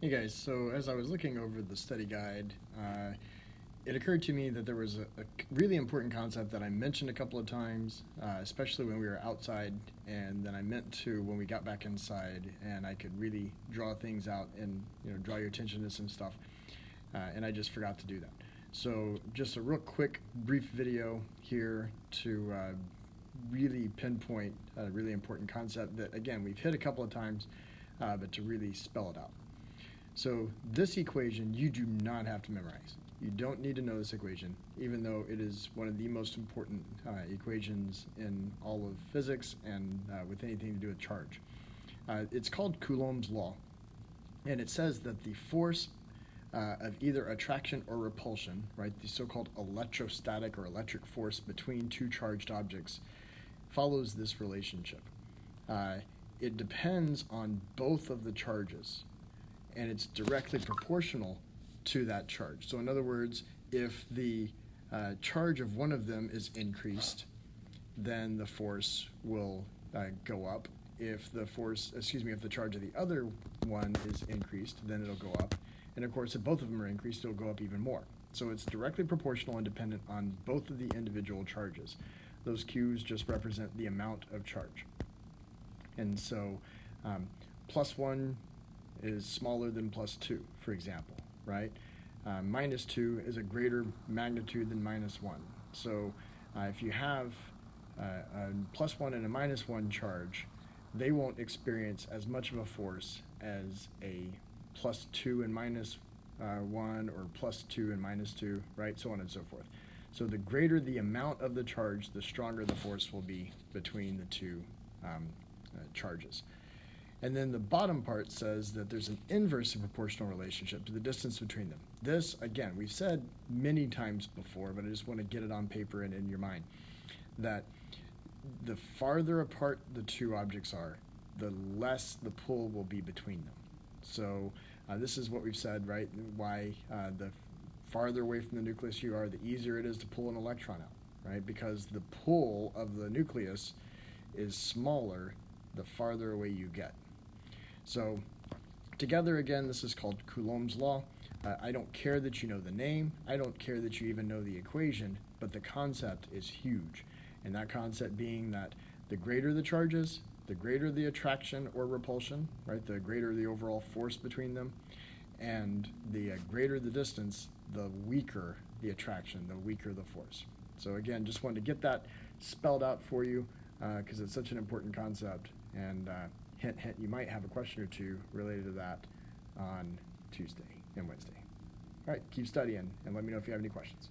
Hey guys, so as I was looking over the study guide, it occurred to me that there was a really important concept that I mentioned a couple of times, especially when we were outside, and then I meant to when we got back inside, and I could really draw things out and draw your attention to some stuff, and I just forgot to do that. So just a real quick, brief video here to really pinpoint a really important concept that again we've hit a couple of times, but to really spell it out. So this equation you do not have to memorize. You don't need to know this equation, even though it is one of the most important equations in all of physics and with anything to do with charge. It's called Coulomb's law, and it says that the force of either attraction or repulsion, right, the so-called electrostatic or electric force between two charged objects, follows this relationship. It depends on both of the charges, and it's directly proportional to that charge. So in other words, if the charge of one of them is increased, then the force will go up. If the charge of the other one is increased, then it'll go up. And of course, if both of them are increased, it'll go up even more. So it's directly proportional and dependent on both of the individual charges. Those Q's just represent the amount of charge. And so plus 1 is smaller than plus 2, for example, right? Minus 2 is a greater magnitude than minus 1. So if you have a plus 1 and a minus 1 charge, they won't experience as much of a force as a plus 2 and minus 1 or plus 2 and minus 2, right? So on and so forth. So the greater the amount of the charge, the stronger the force will be between the two charges. And then the bottom part says that there's an inversely proportional relationship to the distance between them. This, again, we've said many times before, but I just want to get it on paper and in your mind, that the farther apart the two objects are, the less the pull will be between them. So this is what we've said, right? Why the farther away from the nucleus you are, the easier it is to pull an electron out, right? Because the pull of the nucleus is smaller the farther away you get. So together, again, this is called Coulomb's law. I don't care that you know the name. I don't care that you even know the equation, but the concept is huge. And that concept being that the greater the charges, the greater the attraction or repulsion, right? The greater the overall force between them, and the greater the distance, the weaker the attraction, the weaker the force. So again, just wanted to get that spelled out for you because it's such an important concept. And hint, hint, you might have a question or two related to that on Tuesday and Wednesday. All right, keep studying and let me know if you have any questions.